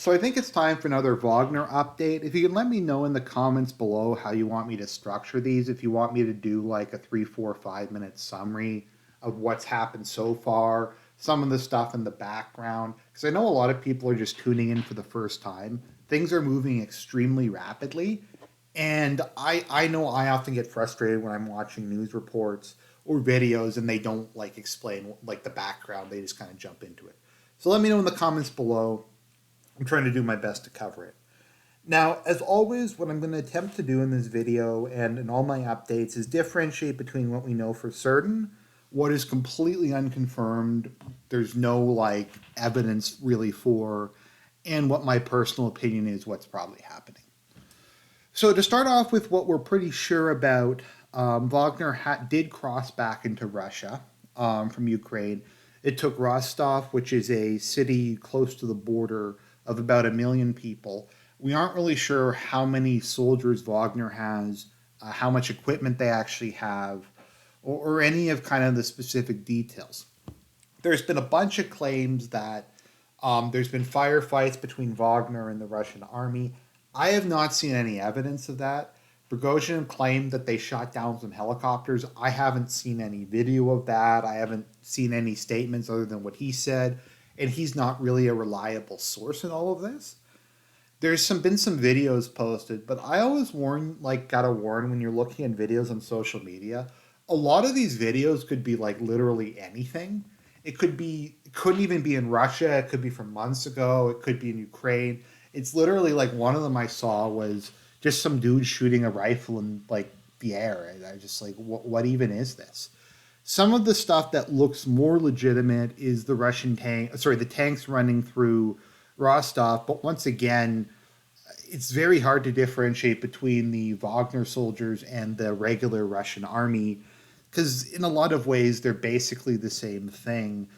So I think it's time for another Wagner update. If you can let me know in the comments below how you want me to structure these, if you want me to do like a 3, 4, 5 minute summary of what's happened so far, some of the stuff in the background, because I know a lot of people are just tuning in for the first time. Things are moving extremely rapidly, and I know I often get frustrated when I'm watching news reports or videos and they don't like explain like the background, they just kind of jump into it. So let me know in the comments below. I'm trying to do my best to cover it. Now, as always, what I'm going to attempt to do in this video and in all my updates is differentiate between what we know for certain, what is completely unconfirmed, there's no like evidence really for, and what my personal opinion is what's probably happening. So to start off with what we're pretty sure about, Wagner did cross back into Russia from Ukraine. It took Rostov, which is a city close to the border of about 1 million people. We aren't really sure how many soldiers Wagner has, how much equipment they actually have, or any of kind of the specific details. There's been a bunch of claims that there's been firefights between Wagner and the Russian army. I have not seen any evidence of that. Prigozhin claimed that they shot down some helicopters. I haven't seen any video of that. I haven't seen any statements other than what he said, and he's not really a reliable source in all of this. There's been some videos posted, but I always gotta warn when you're looking at videos on social media. A lot of these videos could be like literally anything. It couldn't even be in Russia. It could be from months ago. It could be in Ukraine. It's literally like one of them I saw was just some dude shooting a rifle in like the air. And I just like, what even is this? Some of the stuff that looks more legitimate is the tanks running through Rostov. But once again, it's very hard to differentiate between the Wagner soldiers and the regular Russian army because in a lot of ways they're basically the same thing.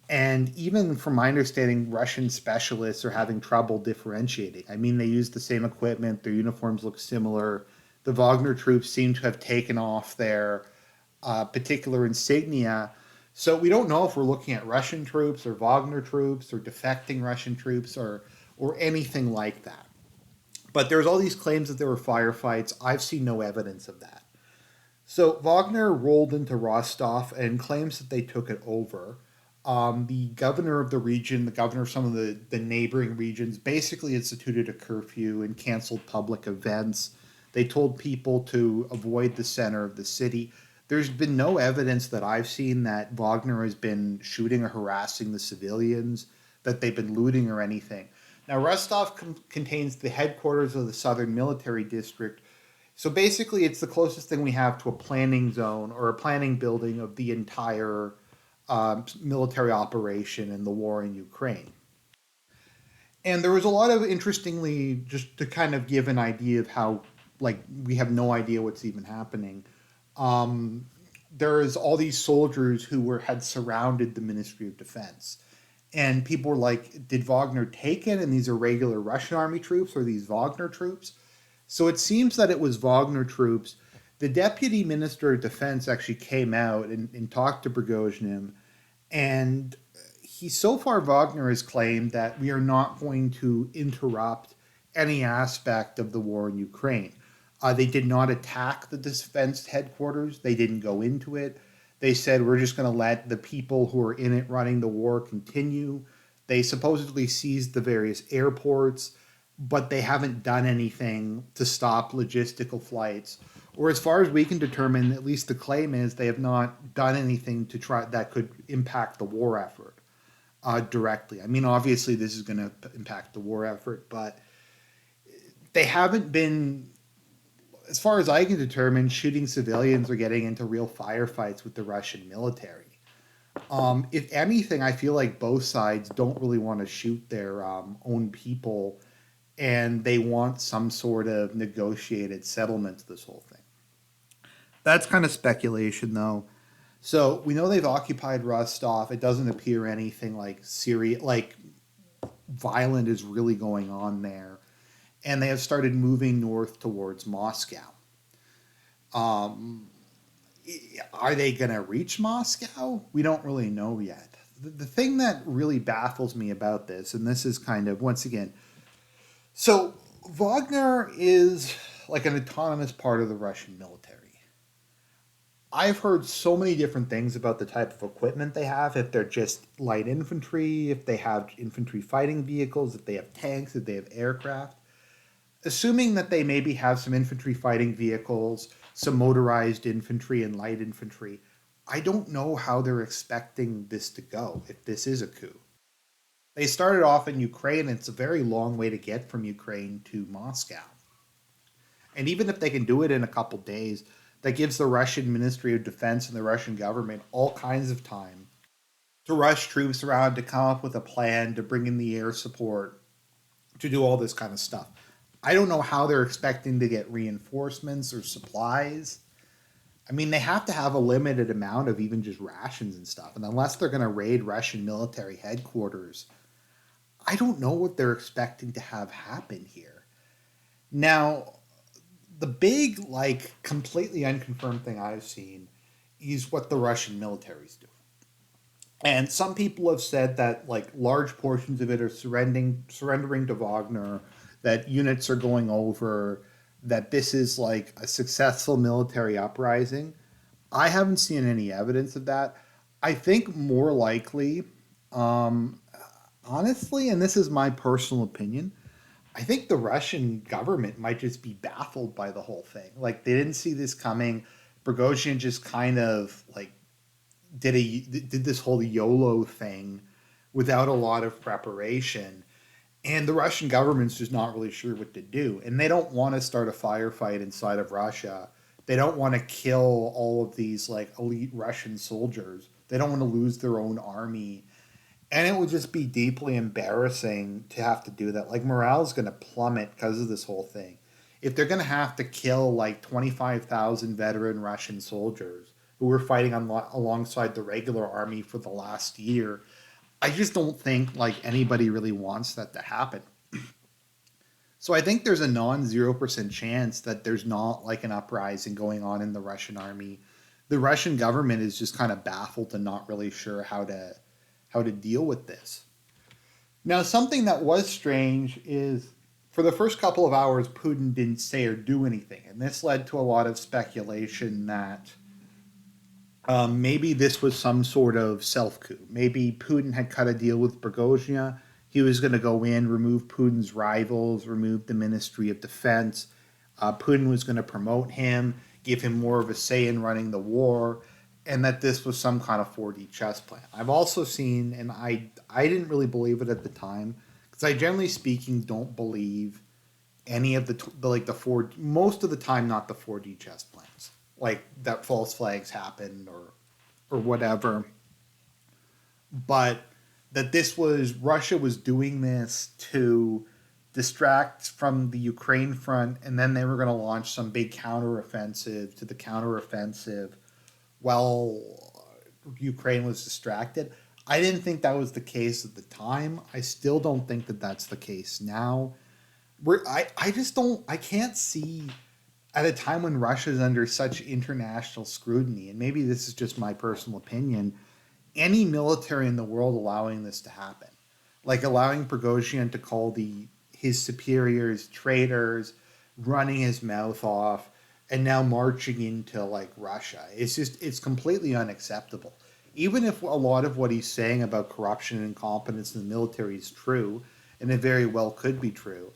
And even from my understanding, Russian specialists are having trouble differentiating. I mean, they use the same equipment, their uniforms look similar. The Wagner troops seem to have taken off their particular insignia. So we don't know if we're looking at Russian troops or Wagner troops or defecting Russian troops or anything like that. But there's all these claims that there were firefights. I've seen no evidence of that. So Wagner rolled into Rostov and claims that they took it over. The governor of the region, the governor of some of the neighboring regions, basically instituted a curfew and canceled public events. They told people to avoid the center of the city. There's been no evidence that I've seen that Wagner has been shooting or harassing the civilians, that they've been looting or anything. Now, Rostov contains the headquarters of the Southern Military District. So basically, it's the closest thing we have to a planning zone or a planning building of the entire military operation in the war in Ukraine. And there was a lot of interestingly, just to kind of give an idea of how, like, we have no idea what's even happening. Um, there's all these soldiers who had surrounded the Ministry of Defense. And people were like, did Wagner take it? And these are regular Russian army troops or these Wagner troops? So it seems that it was Wagner troops. The deputy minister of defense actually came out and talked to Prigozhin, and so far Wagner has claimed that we are not going to interrupt any aspect of the war in Ukraine. They did not attack the defense headquarters. They didn't go into it. They said we're just going to let the people who are in it running the war continue. They supposedly seized the various airports, but they haven't done anything to stop logistical flights. Or as far as we can determine, at least the claim is they have not done anything to try that could impact the war effort directly. I mean, obviously this is going to impact the war effort, but they haven't been, as far as I can determine, shooting civilians or getting into real firefights with the Russian military. If anything, I feel like both sides don't really want to shoot their own people, and they want some sort of negotiated settlement to this whole thing. That's kind of speculation, though. So we know they've occupied Rostov. It doesn't appear anything like violent is really going on there, and they have started moving north towards Moscow. Um, are they going to reach Moscow? We don't really know yet. the thing that really baffles me about this, and this is kind of, once again, so Wagner is like an autonomous part of the Russian military. I've heard so many different things about the type of equipment they have. If they're just light infantry, if they have infantry fighting vehicles, if they have tanks, if they have aircraft. Assuming that they maybe have some infantry fighting vehicles, some motorized infantry and light infantry, I don't know how they're expecting this to go if this is a coup. They started off in Ukraine, and it's a very long way to get from Ukraine to Moscow. And even if they can do it in a couple days, that gives the Russian Ministry of Defense and the Russian government all kinds of time to rush troops around, to come up with a plan, to bring in the air support, to do all this kind of stuff. I don't know how they're expecting to get reinforcements or supplies. I mean, they have to have a limited amount of even just rations and stuff. And unless they're going to raid Russian military headquarters, I don't know what they're expecting to have happen here. Now, the big, like, completely unconfirmed thing I've seen is what the Russian military's doing. And some people have said that, like, large portions of it are surrendering to Wagner, that units are going over, that this is like a successful military uprising. I haven't seen any evidence of that. I think more likely, um, honestly, and this is my personal opinion, I think the Russian government might just be baffled by the whole thing. Like, they didn't see this coming. Prigozhin just kind of like did this whole YOLO thing without a lot of preparation. And the Russian government's just not really sure what to do. And they don't want to start a firefight inside of Russia. They don't want to kill all of these like elite Russian soldiers. They don't want to lose their own army. And it would just be deeply embarrassing to have to do that. Like, morale is going to plummet because of this whole thing. If they're going to have to kill like 25,000 veteran Russian soldiers who were fighting alongside the regular army for the last year, I just don't think like anybody really wants that to happen. So I think there's a non 0% chance that there's not like an uprising going on in the Russian army. The Russian government is just kind of baffled and not really sure how to deal with this. Now, something that was strange is for the first couple of hours, Putin didn't say or do anything, and this led to a lot of speculation that maybe this was some sort of self coup. Maybe Putin had cut a deal with Prigozhin. He was going to go in, remove Putin's rivals, remove the Ministry of Defense. Putin was going to promote him, give him more of a say in running the war, and that this was some kind of 4D chess plan. I've also seen, and I didn't really believe it at the time, because I generally speaking don't believe any of the four, most of the time, not the 4D chess plans, like that false flags happened or whatever, but that this was Russia was doing this to distract from the Ukraine front, and then they were going to launch some big counteroffensive to the counteroffensive while Ukraine was distracted. I didn't think that was the case at the time. I still don't think that that's the case now. I just don't, I can't see at a time when Russia is under such international scrutiny, and maybe this is just my personal opinion, any military in the world allowing this to happen. Like allowing Prigozhin to call his superiors traitors, running his mouth off, and now marching into like Russia. It's completely unacceptable. Even if a lot of what he's saying about corruption and incompetence in the military is true, and it very well could be true,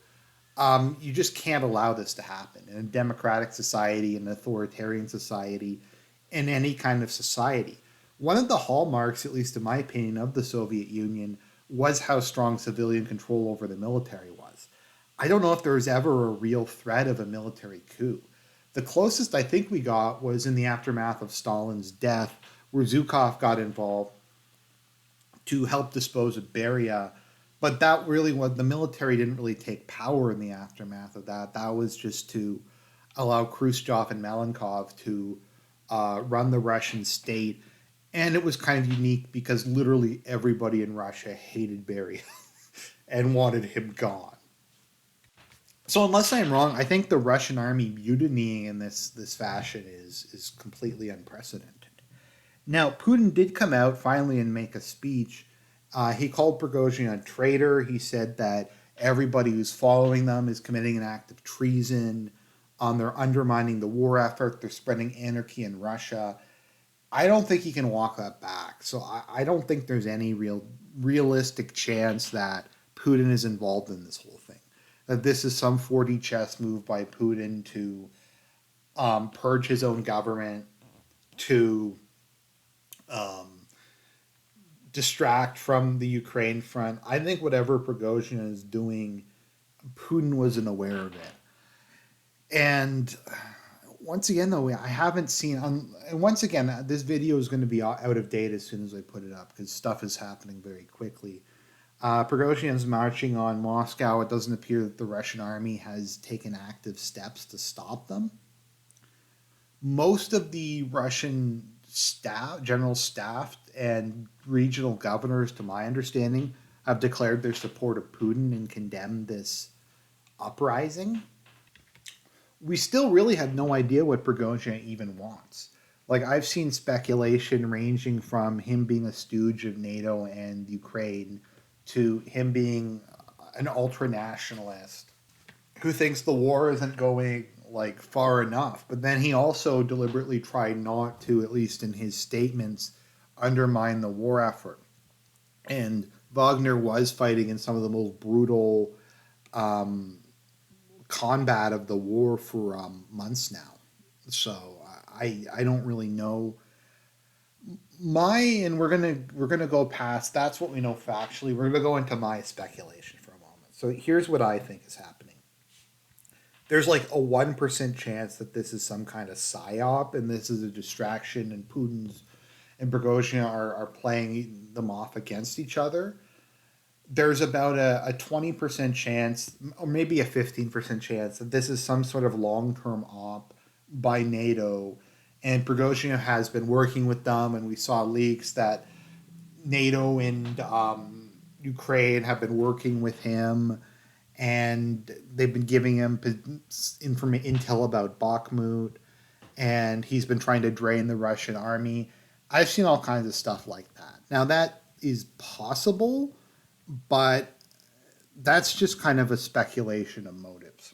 you just can't allow this to happen in a democratic society, an authoritarian society, in any kind of society. One of the hallmarks, at least in my opinion, of the Soviet Union was how strong civilian control over the military was. I don't know if there was ever a real threat of a military coup. The closest I think we got was in the aftermath of Stalin's death, where Zhukov got involved to help dispose of Beria. But that really was, the military didn't really take power in the aftermath of that. That was just to allow Khrushchev and Malenkov to run the Russian state. And it was kind of unique because literally everybody in Russia hated Beria and wanted him gone. So unless I'm wrong, I think the Russian army mutinying in this fashion is completely unprecedented. Now, Putin did come out finally and make a speech. He called Prigozhin a traitor. He said that everybody who's following them is committing an act of treason. They're undermining the war effort. They're spreading anarchy in Russia. I don't think he can walk that back. So I don't think there's any realistic chance that Putin is involved in this whole thing. That this is some 4D chess move by Putin to purge his own government, to um, distract from the Ukraine front. I think whatever Prigozhin is doing, Putin wasn't aware of it. And once again, though, I haven't seen. And once again, this video is going to be out of date as soon as I put it up because stuff is happening very quickly. Prigozhin is marching on Moscow. It doesn't appear that the Russian army has taken active steps to stop them. Most of the Russian staff, general staff, and regional governors, to my understanding, have declared their support of Putin and condemned this uprising. We still really have no idea what Prigozhin even wants. Like, I've seen speculation ranging from him being a stooge of NATO and Ukraine to him being an ultra nationalist who thinks the war isn't going like far enough. But then he also deliberately tried not to, at least in his statements, undermine the war effort. And Wagner was fighting in some of the most brutal um, combat of the war for months now. So I don't really know. And we're gonna go past. That's what we know factually. We're gonna go into my speculation for a moment. So here's what I think is happening. There's like a 1% chance that this is some kind of psyop and this is a distraction, and Putin's and Prigozhin are playing them off against each other. There's about a 20% chance, or maybe a 15% chance, that this is some sort of long term op by NATO. And Prigozhin has been working with them, and we saw leaks that NATO and Ukraine have been working with him, and they've been giving him intel about Bakhmut, and he's been trying to drain the Russian army. I've seen all kinds of stuff like that. Now, that is possible, but that's just kind of a speculation of motives.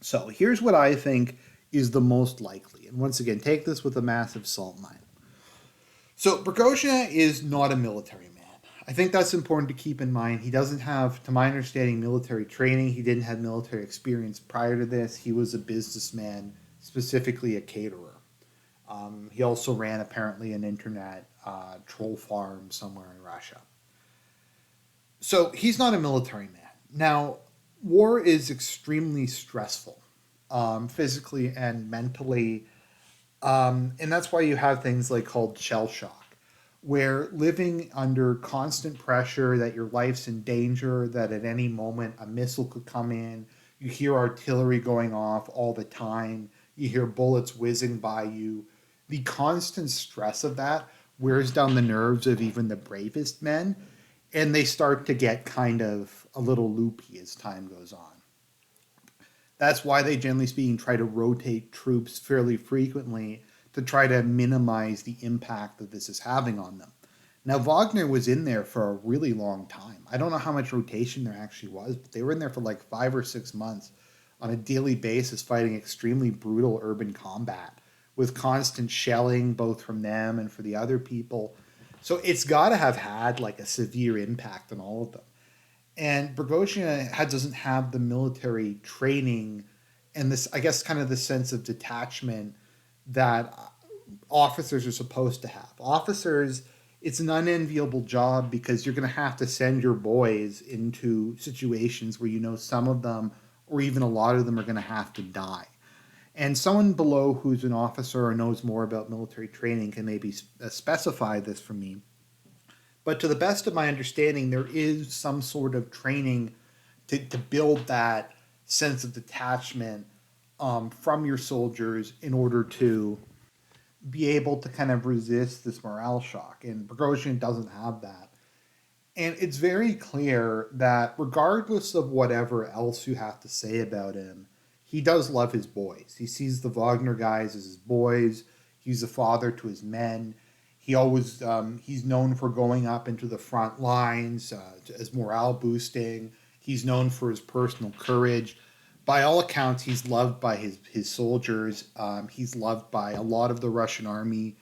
So here's what I think is the most likely. And once again, take this with a massive salt mine. So Prigozhin is not a military man. I think that's important to keep in mind. He doesn't have, to my understanding, military training. He didn't have military experience prior to this. He was a businessman, specifically a caterer. He also ran apparently an internet troll farm somewhere in Russia. So he's not a military man. Now, war is extremely stressful, physically and mentally. And that's why you have things like called shell shock, where living under constant pressure that your life's in danger, that at any moment a missile could come in, you hear artillery going off all the time, you hear bullets whizzing by you. The constant stress of that wears down the nerves of even the bravest men, and they start to get kind of a little loopy as time goes on. That's why they, generally speaking, try to rotate troops fairly frequently to try to minimize the impact that this is having on them. Now, Wagner was in there for a really long time. I don't know how much rotation there actually was, but they were in there for like 5 or 6 months on a daily basis fighting extremely brutal urban combat with constant shelling both from them and for the other people. So it's got to have had like a severe impact on all of them. And Prigozhin doesn't have the military training and this, I guess, kind of the sense of detachment that officers are supposed to have. Officers, it's an unenviable job because you're going to have to send your boys into situations where you know some of them or even a lot of them are going to have to die. And someone below who's an officer or knows more about military training can maybe specify this for me. But to the best of my understanding, there is some sort of training to build that sense of detachment from your soldiers in order to be able to kind of resist this morale shock. And Prigozhin doesn't have that. And it's very clear that regardless of whatever else you have to say about him, he does love his boys. He sees the Wagner guys as his boys. He's a father to his men. He's known for going up into the front lines as morale boosting. He's known for his personal courage. By all accounts, he's loved by his soldiers. He's loved by a lot of the Russian army.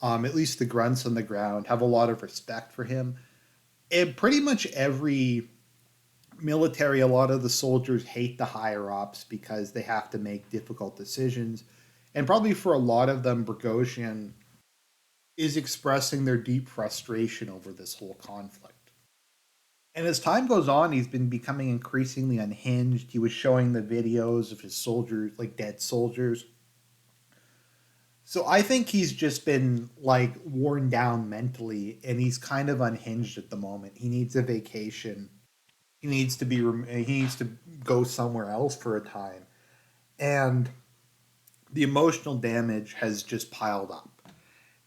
At least the grunts on the ground have a lot of respect for him. And pretty much every military, a lot of the soldiers hate the higher ups because they have to make difficult decisions. And probably for a lot of them, Prigozhin is expressing their deep frustration over this whole conflict. And as time goes on, he's been becoming increasingly unhinged. He was showing the videos of his soldiers, like dead soldiers. So I think he's just been like worn down mentally and he's kind of unhinged at the moment. He needs a vacation. He needs to go somewhere else for a time. And the emotional damage has just piled up.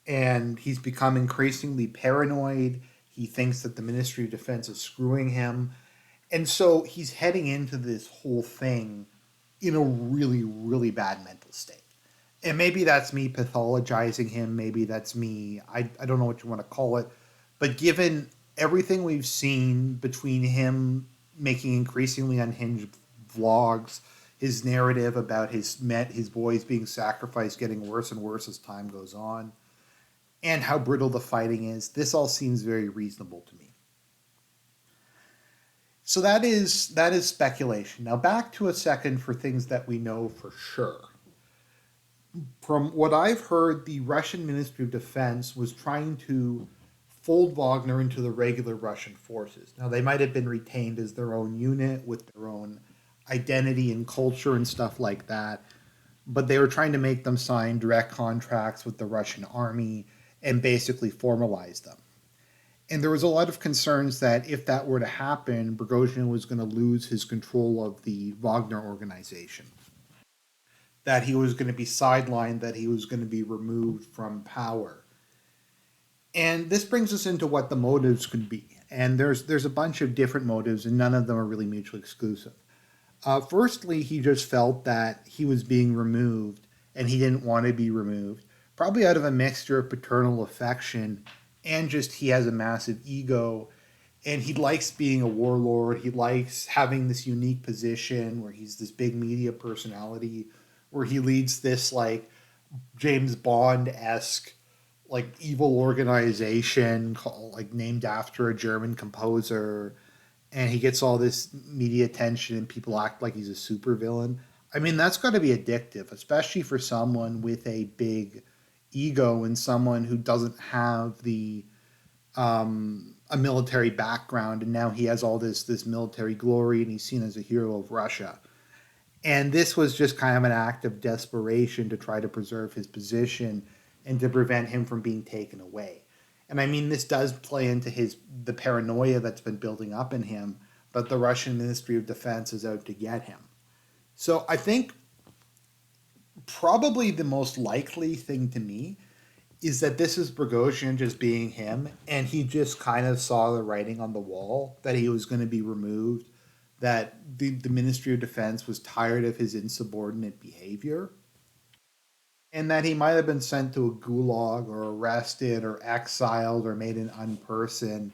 And he's become increasingly paranoid. He thinks that the Ministry of Defense is screwing him. And so he's heading into this whole thing in a really, really bad mental state. And maybe that's me pathologizing him. Maybe that's me. I don't know what you want to call it. But given everything we've seen between him making increasingly unhinged vlogs, his narrative about his boys being sacrificed getting worse and worse as time goes on, and how brittle the fighting is, this all seems very reasonable to me. So that is speculation. Now back to a second for things that we know for sure. From what I've heard, the Russian Ministry of Defense was trying to fold Wagner into the regular Russian forces. Now they might have been retained as their own unit with their own identity and culture and stuff like that, but they were trying to make them sign direct contracts with the Russian army and basically formalize them. And there was a lot of concerns that if that were to happen, Prigozhin was going to lose his control of the Wagner organization, that he was going to be sidelined, that he was going to be removed from power. And this brings us into what the motives could be. And there's a bunch of different motives, and none of them are really mutually exclusive. Firstly, he just felt that he was being removed, and he didn't want to be removed, probably out of a mixture of paternal affection and just he has a massive ego, and he likes being a warlord. He likes having this unique position where he's this big media personality, where he leads this like James Bond-esque like evil organization called, like named after a German composer, and he gets all this media attention and people act like he's a supervillain. I mean, that's got to be addictive, especially for someone with a big ego and someone who doesn't have the a military background, and now he has all this military glory and he's seen as a hero of Russia. And this was just kind of an act of desperation to try to preserve his position and to prevent him from being taken away. And I mean, this does play into the paranoia that's been building up in him, but the Russian Ministry of Defense is out to get him. So I think probably the most likely thing to me is that this is Prigozhin just being him, and he just kind of saw the writing on the wall that he was going to be removed, that the Ministry of Defense was tired of his insubordinate behavior, and that he might have been sent to a gulag or arrested or exiled or made an unperson,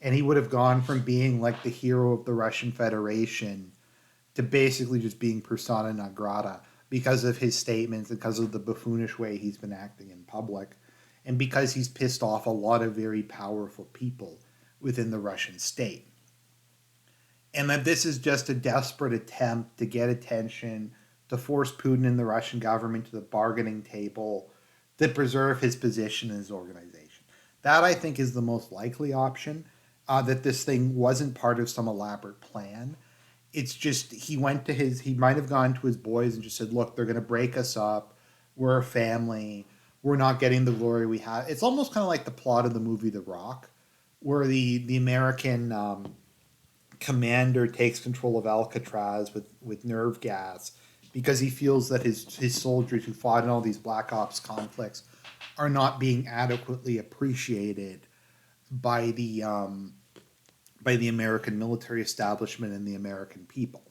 and he would have gone from being like the hero of the Russian Federation to basically just being persona non grata because of his statements, because of the buffoonish way he's been acting in public, and because he's pissed off a lot of very powerful people within the Russian state. And that this is just a desperate attempt to get attention, to force Putin and the Russian government to the bargaining table, to preserve his position in his organization. That, I think, is the most likely option, that this thing wasn't part of some elaborate plan. It's just he might have gone to his boys and just said, look, they're going to break us up. We're a family. We're not getting the glory we have. It's almost kind of like the plot of the movie The Rock, where the American commander takes control of Alcatraz with nerve gas because he feels that his soldiers who fought in all these Black Ops conflicts are not being adequately appreciated by the American military establishment and the American people.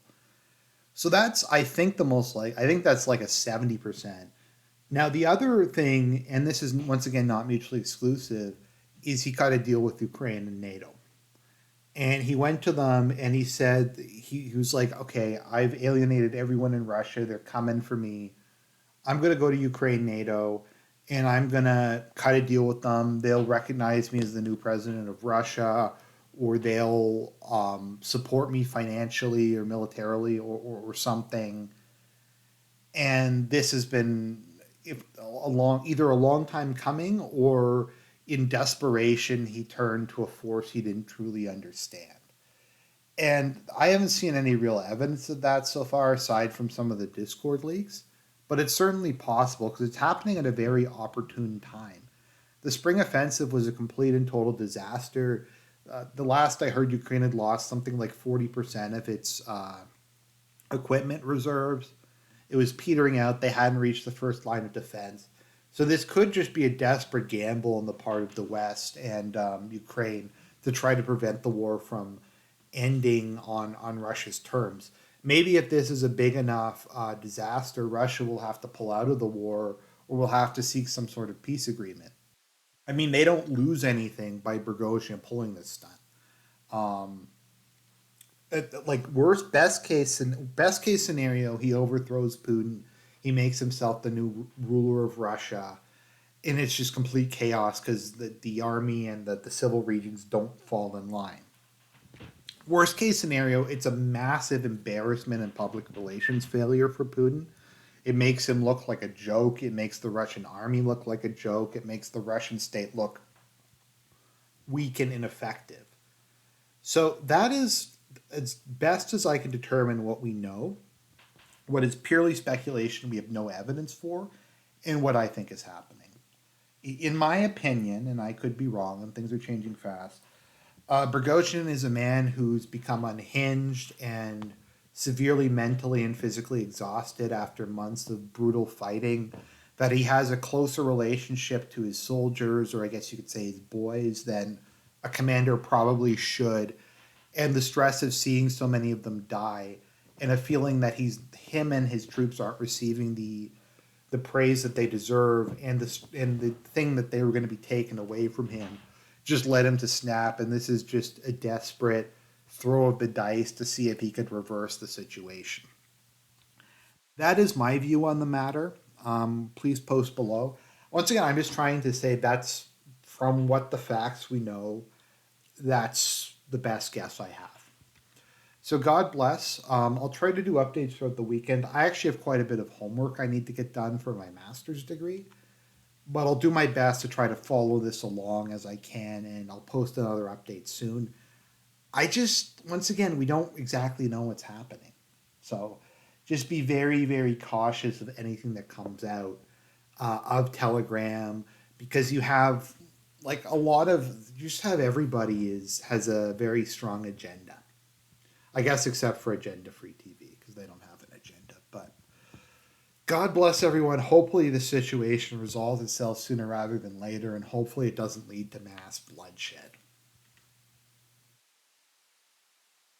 So that's, I think, I think that's like a 70%. Now, the other thing, and this is once again not mutually exclusive, is he got to deal with Ukraine and NATO. And he went to them and he said, he was like, okay, I've alienated everyone in Russia. They're coming for me. I'm going to go to Ukraine, NATO, and I'm going to cut a deal with them. They'll recognize me as the new president of Russia, or they'll support me financially or militarily or something. And this has been either a long time coming, or in desperation he turned to a force he didn't truly understand. And I haven't seen any real evidence of that so far, aside from some of the Discord leaks. But it's certainly possible because it's happening at a very opportune time. The spring offensive was a complete and total disaster. The last I heard, Ukraine had lost something like 40% of its equipment reserves. It was petering out. They hadn't reached the first line of defense. So this could just be a desperate gamble on the part of the West and Ukraine to try to prevent the war from ending on Russia's terms. Maybe if this is a big enough disaster, Russia will have to pull out of the war or will have to seek some sort of peace agreement. I mean, they don't lose anything by Prigozhin pulling this stunt. Um, like worst best case scenario, he overthrows Putin. He makes himself the new ruler of Russia, and it's just complete chaos because the army and the civil regions don't fall in line. Worst case scenario, it's a massive embarrassment and public relations failure for Putin. It makes him look like a joke. It makes the Russian army look like a joke. It makes the Russian state look weak and ineffective. So that is as best as I can determine what we know. What is purely speculation, we have no evidence for, and what I think is happening. In my opinion, and I could be wrong, and things are changing fast, Prigozhin is a man who's become unhinged and severely mentally and physically exhausted after months of brutal fighting. That he has a closer relationship to his soldiers, or I guess you could say his boys, than a commander probably should. And the stress of seeing so many of them die, and a feeling that him and his troops aren't receiving the praise that they deserve, and the thing that they were going to be taken away from him just led him to snap. And this is just a desperate throw of the dice to see if he could reverse the situation. That is my view on the matter. Please post below. Once again, I'm just trying to say that's from what the facts we know, that's the best guess I have. So God bless. I'll try to do updates throughout the weekend. I actually have quite a bit of homework I need to get done for my master's degree, but I'll do my best to try to follow this along as I can, and I'll post another update soon. I just, once again, we don't exactly know what's happening. So just be very, very cautious of anything that comes out of Telegram, because you have like a lot of, you just have everybody has a very strong agenda. I guess except for Agenda Free TV, because they don't have an agenda. But God bless everyone. Hopefully the situation resolves itself sooner rather than later, and hopefully it doesn't lead to mass bloodshed.